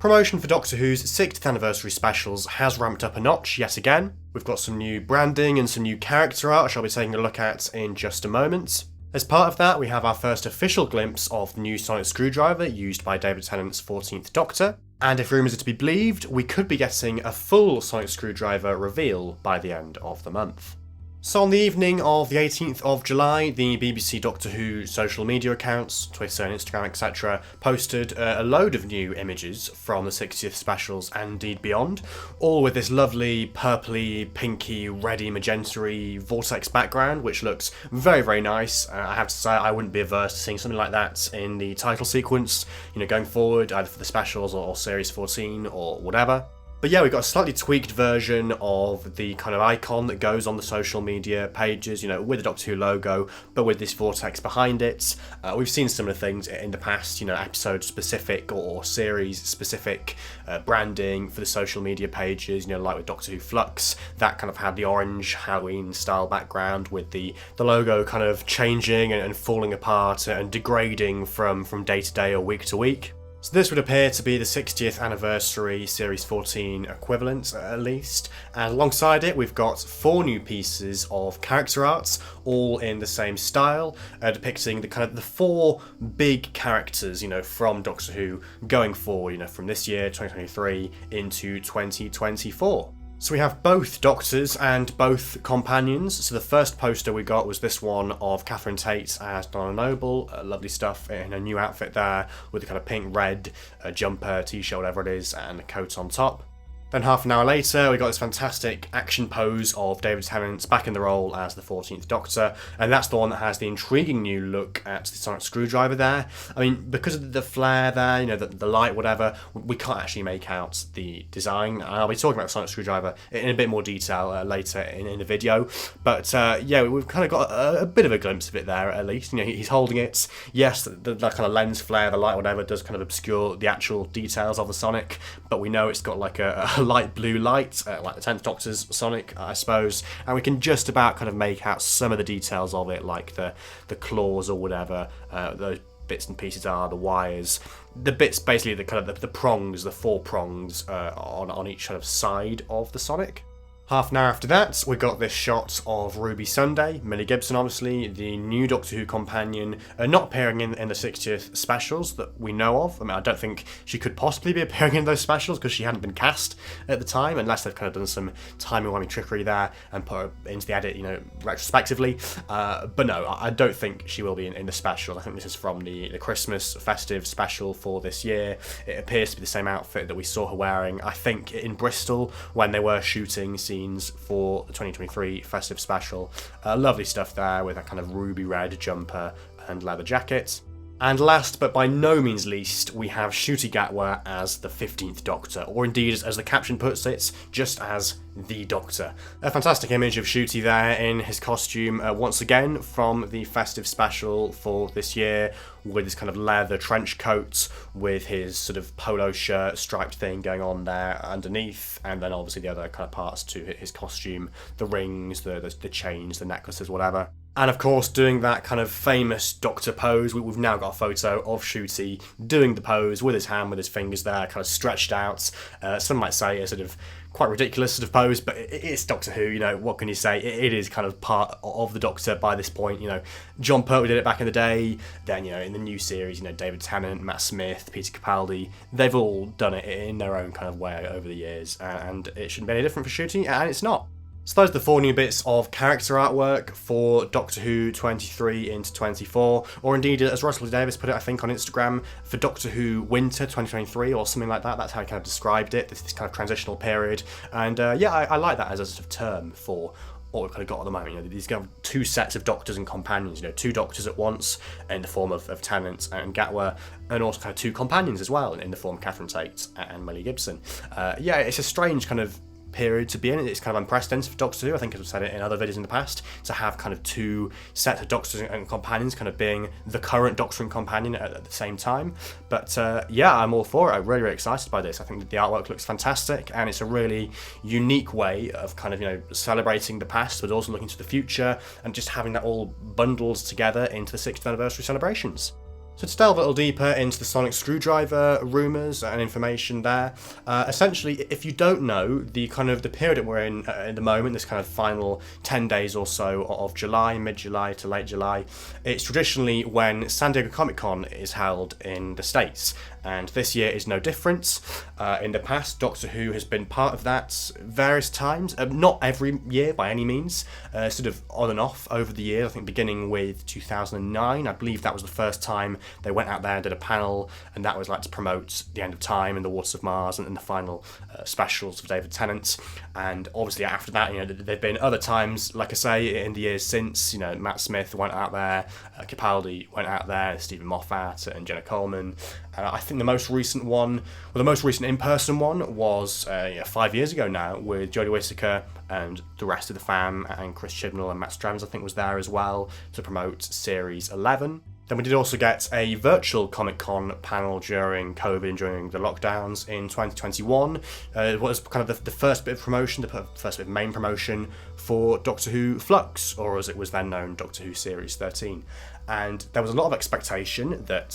Promotion for Doctor Who's 60th anniversary specials has ramped up a notch yet again. We've got some new branding and some new character art, which I'll be taking a look at in just a moment. As part of that, we have our first official glimpse of the new sonic screwdriver used by David Tennant's 14th Doctor. And if rumours are to be believed, we could be getting a full sonic screwdriver reveal by the end of the month. So on the evening of the 18th of July, the BBC Doctor Who social media accounts, Twitter and Instagram, etc., posted a load of new images from the 60th specials and indeed beyond, all with this lovely purpley, pinky, reddy, magenta-y vortex background, which looks very, very nice. I have to say, I wouldn't be averse to seeing something like that in the title sequence, going forward, either for the specials or Series 14 or whatever. But yeah, we've got a slightly tweaked version of the kind of icon that goes on the social media pages, with the Doctor Who logo, but with this vortex behind it. We've seen similar things in the past, episode-specific or series-specific branding for the social media pages, like with Doctor Who Flux, that kind of had the orange Halloween-style background with the logo kind of changing and falling apart and degrading from day to day or week to week. So this would appear to be the 60th anniversary Series 14 equivalent, at least, and alongside it we've got 4 new pieces of character arts, all in the same style, depicting the 4 big characters, from Doctor Who going forward, from this year, 2023, into 2024. So we have both Doctors and both companions. So the first poster we got was this one of Catherine Tate as Donna Noble. Lovely stuff in a new outfit there with the kind of pink-red jumper, t-shirt, whatever it is, and a coat on top. Then half an hour later, we got this fantastic action pose of David Tennant back in the role as the 14th Doctor, and that's the one that has the intriguing new look at the sonic screwdriver there. I mean, because of the flare there, the light, whatever, we can't actually make out the design. And I'll be talking about the sonic screwdriver in a bit more detail later in the video. But yeah, we've kind of got a bit of a glimpse of it there, at least. He's holding it. Yes, the kind of lens flare, the light, whatever, does kind of obscure the actual details of the sonic, but we know it's got like a light blue light, like the 10th Doctor's Sonic, I suppose, and we can just about kind of make out some of the details of it, like the claws or whatever, those bits and pieces are, the wires, the bits basically, the kind of the prongs, the 4 prongs on each kind of side of the Sonic. Half an hour after that, we got this shot of Ruby Sunday, Millie Gibson obviously, the new Doctor Who companion, not appearing in the 60th specials that we know of. I mean, I don't think she could possibly be appearing in those specials because she hadn't been cast at the time, unless they've kind of done some timey-wimey trickery there and put her into the edit, retrospectively. But no, I don't think she will be in the specials. I think this is from the Christmas festive special for this year. It appears to be the same outfit that we saw her wearing, I think, in Bristol when they were shooting scenes for the 2023 festive special. Lovely stuff there with that kind of ruby red jumper and leather jacket. And last but by no means least, we have Ncuti Gatwa as the 15th Doctor, or indeed, as the caption puts it, just as the Doctor. A fantastic image of Ncuti there in his costume, once again from the festive special for this year, with his kind of leather trench coat, with his sort of polo shirt striped thing going on there underneath, and then obviously the other kind of parts to his costume, the rings, the chains, the necklaces, whatever. And of course, doing that kind of famous Doctor pose, we've now got a photo of Ncuti doing the pose with his hand, with his fingers there, kind of stretched out. Some might say a sort of quite ridiculous sort of pose, but it's Doctor Who, what can you say? It is kind of part of the Doctor by this point, John Pertwee did it back in the day, then, in the new series, David Tennant, Matt Smith, Peter Capaldi, they've all done it in their own kind of way over the years, and it shouldn't be any different for Ncuti, and it's not. So those are the 4 new bits of character artwork for Doctor Who 23 into 24, or indeed, as Russell Davis put it, I think on Instagram, for Doctor Who Winter 2023 or something like that. That's how he kind of described it, this kind of transitional period. And yeah, I like that as a sort of term for what we've kind of got at the moment. These kind of 2 sets of Doctors and companions, 2 Doctors at once in the form of Tennant and Gatwa, and also kind of 2 companions as well in the form of Catherine Tate and Millie Gibson. Yeah, it's a strange kind of period to be in. It's kind of unprecedented for Doctor Who. I think as I've said it in other videos in the past, to have kind of 2 sets of Doctors and companions kind of being the current Doctor and companion at the same time. But yeah, I'm all for it. I'm really, really excited by this. I think that the artwork looks fantastic, and it's a really unique way of kind of, celebrating the past, but also looking to the future, and just having that all bundled together into the 60th anniversary celebrations. So to delve a little deeper into the sonic screwdriver rumours and information there, essentially, if you don't know, the period that we're in at the moment, this kind of final 10 days or so of July, mid-July to late July, it's traditionally when San Diego Comic-Con is held in the States. And this year is no different. In the past, Doctor Who has been part of that various times, not every year by any means, sort of on and off over the year. I think beginning with 2009, I believe that was the first time they went out there and did a panel, and that was like to promote The End of Time and The Waters of Mars and the final specials of David Tennant. And obviously after that, there've been other times, like I say, in the years since. Matt Smith went out there, Capaldi went out there, Stephen Moffat and Jenna Coleman. I think the most recent in-person one was 5 years ago now, with Jodie Whittaker and the rest of the fam, and Chris Chibnall and Matt Strams, I think, was there as well to promote Series 11. Then we did also get a virtual Comic-Con panel during COVID and during the lockdowns in 2021. It was kind of the first bit of promotion, the first bit of main promotion for Doctor Who Flux, or as it was then known, Doctor Who Series 13. And there was a lot of expectation that,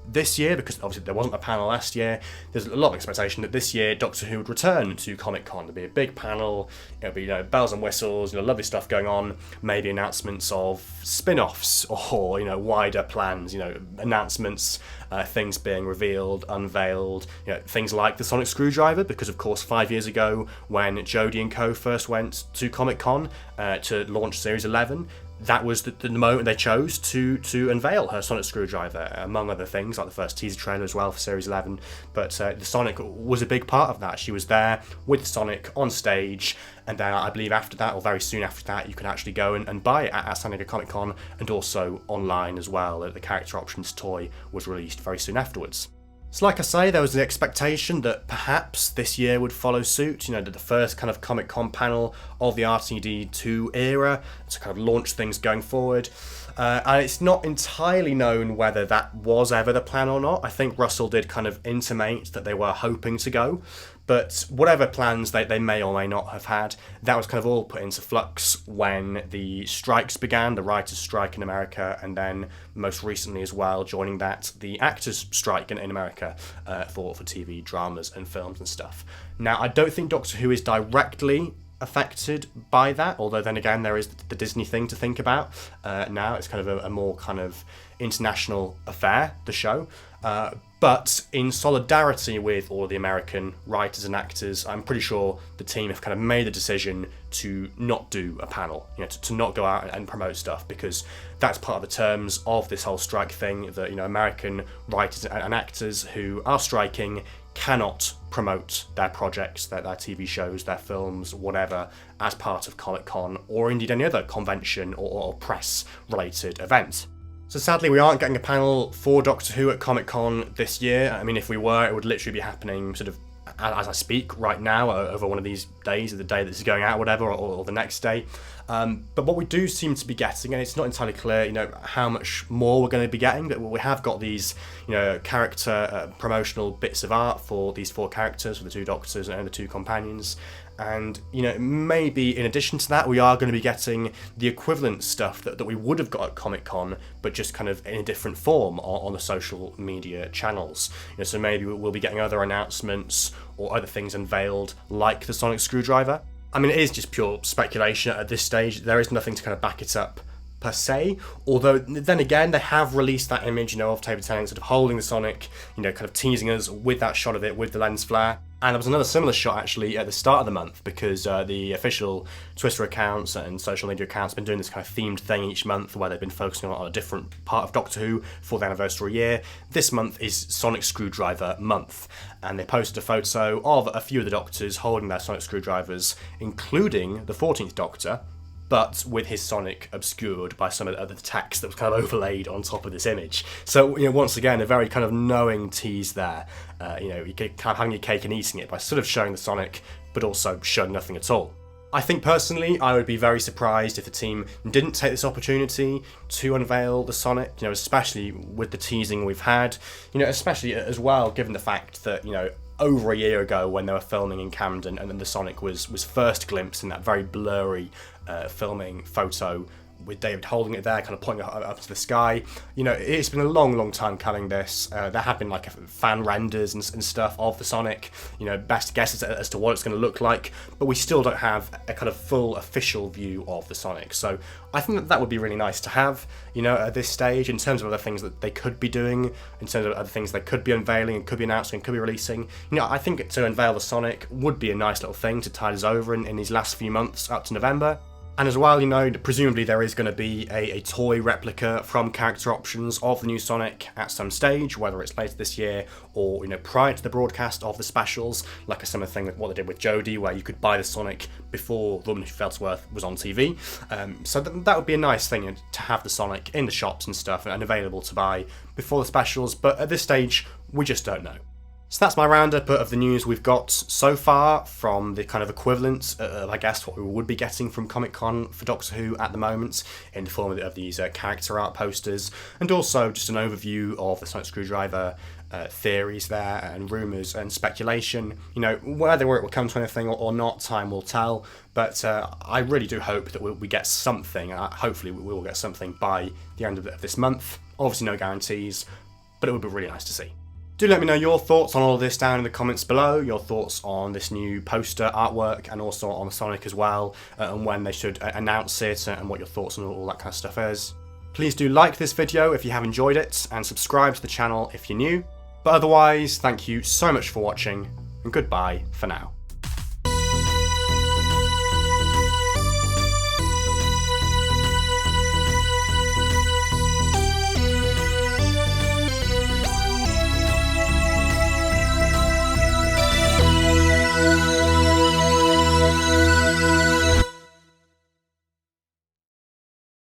this year, because obviously there wasn't a panel last year, there's a lot of expectation that this year Doctor Who would return to Comic-Con. There'd be a big panel, it'll be bells and whistles, lovely stuff going on, maybe announcements of spin-offs or wider plans, announcements, things being revealed, unveiled, things like the sonic screwdriver, because of course 5 years ago when Jodie and co first went to Comic-Con to launch Series 11, that was the moment they chose to unveil her sonic screwdriver, among other things, like the first teaser trailer as well for Series 11. But the Sonic was a big part of that. She was there with the Sonic on stage, and then I believe after that, or very soon after that, you can actually go and buy it at San Diego Comic-Con, and also online as well. The character options toy was released very soon afterwards. So like I say, there was the expectation that perhaps this year would follow suit, that the first kind of Comic-Con panel of the RTD2 era to kind of launch things going forward. And it's not entirely known whether that was ever the plan or not. I think Russell did kind of intimate that they were hoping to go, but whatever plans they may or may not have had, that was kind of all put into flux when the strikes began, the writers' strike in America, and then most recently as well, joining that, the actors' strike in America for TV dramas and films and stuff. Now, I don't think Doctor Who is directly affected by that, although then again there is the Disney thing to think about. Now it's kind of a more kind of international affair, the show, but in solidarity with all of the American writers and actors, I'm pretty sure the team have kind of made the decision to not do a panel, to not go out and promote stuff, because that's part of the terms of this whole strike thing, that American writers and actors who are striking cannot promote their projects, their TV shows, their films, whatever, as part of Comic-Con or indeed any other convention or press-related event. So sadly, we aren't getting a panel for Doctor Who at Comic-Con this year. I mean, if we were, it would literally be happening sort of as I speak right now, over one of these days, the day that this is going out, whatever, or the next day. But what we do seem to be getting, and it's not entirely clear, how much more we're going to be getting, but we have got these, character promotional bits of art for these 4 characters, for the 2 Doctors and the 2 companions. And, maybe in addition to that, we are going to be getting the equivalent stuff that we would have got at Comic-Con, but just kind of in a different form on the social media channels. So maybe we'll be getting other announcements or other things unveiled, like the sonic screwdriver. I mean, it is just pure speculation at this stage. There is nothing to kind of back it up per se, although then again they have released that image of David Tennant sort of holding the Sonic, kind of teasing us with that shot of it with the lens flare. And there was another similar shot actually at the start of the month, because the official Twitter accounts and social media accounts have been doing this kind of themed thing each month where they've been focusing on a different part of Doctor Who for the anniversary year. This month is Sonic Screwdriver month, and they posted a photo of a few of the Doctors holding their Sonic Screwdrivers, including the 14th Doctor, but with his Sonic obscured by some of the text that was kind of overlaid on top of this image. So, once again, a very kind of knowing tease there. You're kind of having your cake and eating it by sort of showing the Sonic, but also showing nothing at all. I think personally, I would be very surprised if the team didn't take this opportunity to unveil the Sonic, especially with the teasing we've had, especially as well, given the fact that, over a year ago when they were filming in Camden, and then the Sonic was first glimpsed in that very blurry filming photo with David holding it there, kind of pointing it up to the sky. You know, it's been a long time coming, this. There have been like fan renders and stuff of the Sonic, you know, best guesses as to what it's going to look like, but we still don't have a kind of full official view of the Sonic. So I think that would be really nice to have, you know, at this stage, in terms of other things that they could be doing, in terms of other things they could be unveiling and could be announcing and could be releasing. You know, I think to unveil the Sonic would be a nice little thing to tide us over in these last few months up to November. And as well, you know, presumably there is going to be a toy replica from Character Options of the new Sonic at some stage, whether it's later this year or, you know, prior to the broadcast of the specials, like a similar thing with what they did with Jodie, where you could buy the Sonic before The Woman Who Fell to Earth was on TV. So that would be a nice thing, you know, to have the Sonic in the shops and stuff and available to buy before the specials, but at this stage, we just don't know. So that's my roundup of the news we've got so far from the kind of equivalent of, I guess, what we would be getting from Comic-Con for Doctor Who at the moment, in the form of these character art posters, and also just an overview of the Sonic Screwdriver theories there, and rumours and speculation. You know, whether it will come to anything or not, time will tell, but I really do hope that we get something. Hopefully we will get something by the end of this month. Obviously no guarantees, but it would be really nice to see. Do let me know your thoughts on all of this down in the comments below, your thoughts on this new poster artwork and also on Sonic as well, and when they should announce it and what your thoughts on all that kind of stuff is. Please do like this video if you have enjoyed it and subscribe to the channel if you're new. But otherwise, thank you so much for watching and goodbye for now.